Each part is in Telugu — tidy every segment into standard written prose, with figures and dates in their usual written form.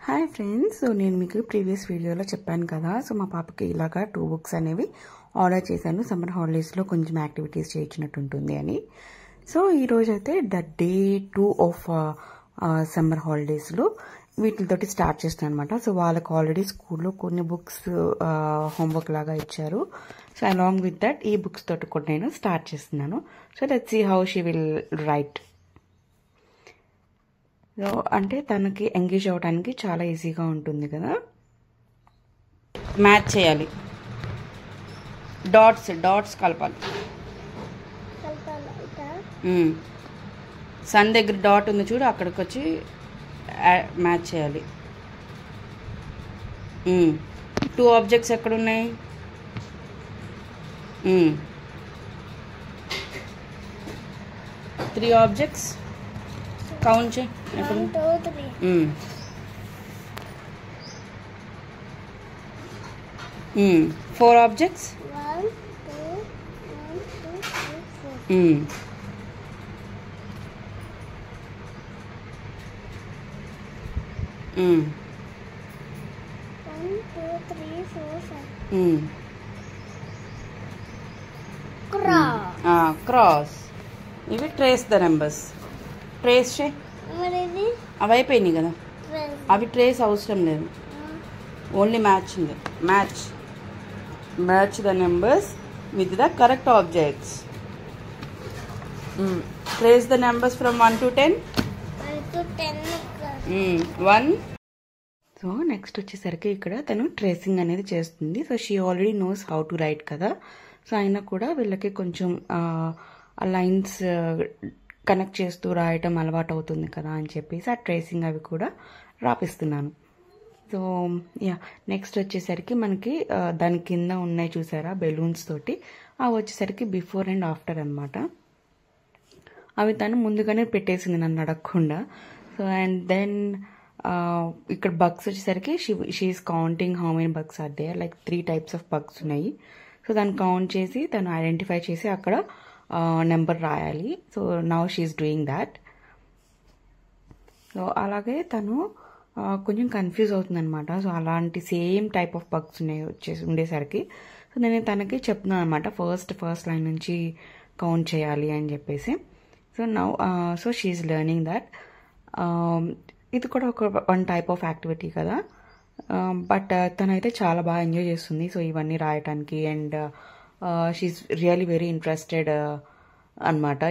హాయ్ ఫ్రెండ్స్, సో నేను మీకు ప్రీవియస్ వీడియోలో చెప్పాను కదా. సో మా పాపకి ఇలాగా 2 బుక్స్ అనేవి ఆర్డర్ చేశాను. సమ్మర్ హాలిడేస్లో కొంచెం యాక్టివిటీస్ చేయించినట్టు ఉంటుంది అని. సో ఈరోజు అయితే డే 2 ఆఫ్ సమ్మర్ హాలిడేస్లో వీటితోటి స్టార్ట్ చేస్తాను అనమాట. సో వాళ్ళకి ఆల్రెడీ స్కూల్లో కొన్ని బుక్స్ హోంవర్క్ లాగా ఇచ్చారు. సో అలాంగ్ విత్ దట్ ఈ బుక్స్ తోటి కూడా నేను స్టార్ట్ చేస్తున్నాను. So let's see how she will write. So అంటే తనకి ఎంగేజ్ అవ్వడానికి చాలా ఈజీగా ఉంటుంది కదా. మ్యాచ్ చేయాలి, డాట్స్ కలపాలి. సన్ దగ్గర డాట్ ఉంది చూడు, అక్కడికి వచ్చి మ్యాచ్ చేయాలి. 2 ఆబ్జెక్ట్స్ ఎక్కడున్నాయి? 3 ఆబ్జెక్ట్స్ కౌంట్ చేయి. 1 2 3 4 ఆబ్జెక్ట్స్. 1 2 3 4 1 2 3 4 5 క్రాస్. ఇవి ట్రేస్ ద నెంబర్స్. ట్రేస్ చేయి. అవి అయిపోయినాయి కదా, అవి ట్రేస్ అవసరం లేదు, ఓన్లీ మ్యాచ్ ఉంది. Match the numbers with the correct objects. Trace the numbers from 1 to 10. 1. So next వచ్చేసరికి ఇక్కడ తను ట్రేసింగ్ అనేది చేస్తుంది. So she already knows how to right కదా. సో అయినా కూడా వీళ్ళకి కొంచెం ఆ లైన్స్ కనెక్ట్ చేస్తూ రాయటం అలవాటు అవుతుంది కదా అని చెప్పేసి ఆ ట్రేసింగ్ అవి కూడా రాపిస్తున్నాను. సో నెక్స్ట్ వచ్చేసరికి మనకి దాని కింద ఉన్నాయి చూసారా బెలూన్స్ తోటి, అవి వచ్చేసరికి బిఫోర్ అండ్ ఆఫ్టర్ అనమాట. అవి తను ముందుగానే పెట్టేసింది నన్ను అడగకుండా. సో అండ్ దెన్ ఇక్కడ బగ్స్ వచ్చేసరికి she's counting how many bugs are there, like 3 types of bugs ఉన్నాయి. సో దాన్ని కౌంట్ చేసి తను ఐడెంటిఫై చేసి అక్కడ నెంబర్ రాయాలి. So now she's doing that. So అలాగే తను కొంచెం కన్ఫ్యూజ్ అవుతుంది అనమాట. సో అలాంటి సేమ్ టైప్ ఆఫ్ బగ్స్ ఉండేసరికి సో నేను తనకి చెప్తున్నాను అనమాట, ఫస్ట్ లైన్ నుంచి కౌంట్ చేయాలి అని చెప్పేసి. So now so she's learning that. ఇది కూడా ఒక 1 type ఆఫ్ యాక్టివిటీ కదా, బట్ తనైతే చాలా బాగా ఎంజాయ్ చేస్తుంది. సో ఇవన్నీ రాయటానికి and she's really very interested అనమాట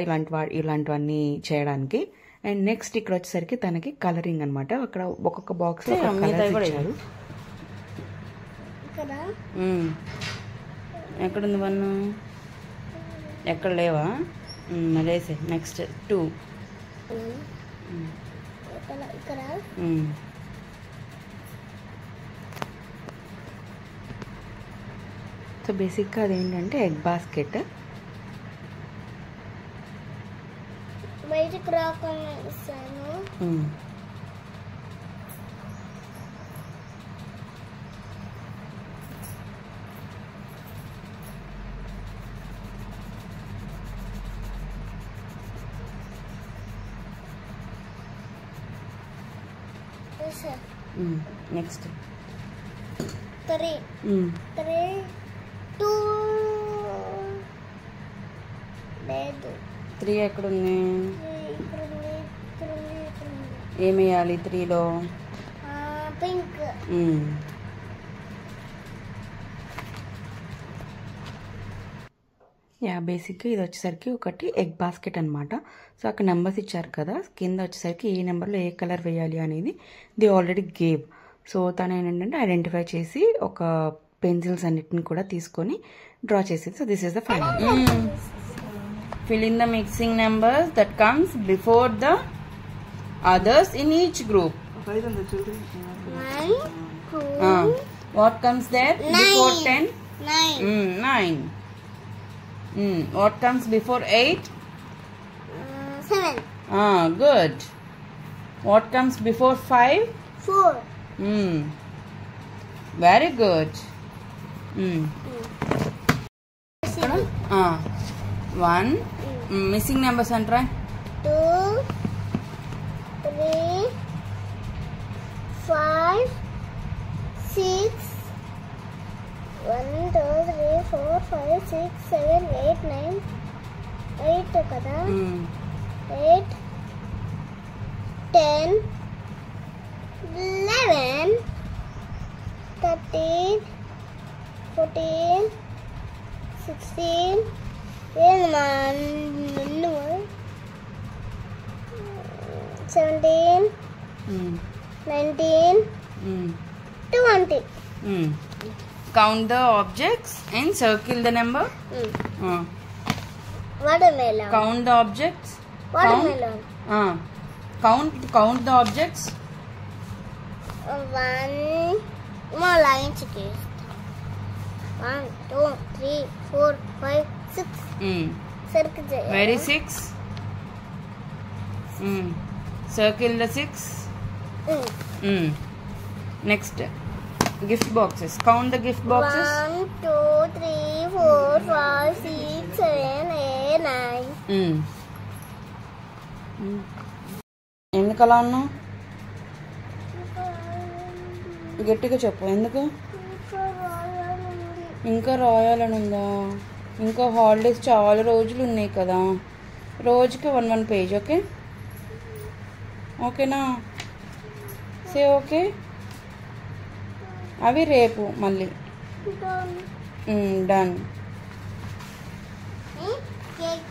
ఇలాంటివన్నీ చేయడానికి. అండ్ నెక్స్ట్ ఇక్కడ వచ్చేసరికి తనకి కలరింగ్ అనమాట. అక్కడ ఒక్కొక్క బాక్స్ ఇచ్చారు. ఎక్కడుంది 1? ఎక్కడ లేవా? మరేసే. నెక్స్ట్ 2. సో బేసిక్గా అదేంటంటే ఎగ్ బాస్కెట్. బయటికి రాకుండా ఇస్తాను. నెక్స్ట్ 3 2 లేదు. 3 ఎక్కడుంది? ఏమేయాలి 3లో? పింక్. బేసిక్గా ఇది వచ్చేసరికి ఒకటి ఎగ్ బాస్కెట్ అనమాట. సో అక్కడ నెంబర్స్ ఇచ్చారు కదా, కింద వచ్చేసరికి ఏ నెంబర్లో ఏ కలర్ వేయాలి అనేది ది ఆల్రెడీ గేవ్. సో తను ఏంటంటే ఐడెంటిఫై చేసి ఒక పెన్సిల్స్ అన్నిటిని కూడా తీసుకొని డ్రా చేసేది. So this is the final. Fill in the mixing numbers that comes before the others in each group. 1 2 What comes there? 9. Before 10? 9. 9. What comes before 8? 7. Good. What comes before 5? 4. Very good. 1. Missing numbers and try. 2 3 5 6. 1, 2, 3, 4, 5, 6, 7, 8, 9. 8 కదా. 8, 10, 11, 13, 14, 16. ఏందమ్మా 17, 19, 20. Count the objects and circle the number. Watermelon. Count the objects. Watermelon. Count the objects. 1 more line chicken. 1, 2, 3, 4, 5, 6. Circle చేయాలి. Where is 6? Circle the 6. Next, gift boxes. Count the gift boxes. 1, 2, 3, 4, 5, 6, 7, 8, 9. ఎందుకు అలా ఉన్నావు? గట్టిగా చెప్పు. ఎందుకు? ఇంకా రాయాలని ఉందా? ఇంకా హాలిడేస్ చాలా రోజులు ఉన్నాయి కదా. రోజుకి 1 పేజ్. ఓకే ఓకేనా? Say okay. అవి రేపు మళ్ళీ. డన్. కేక్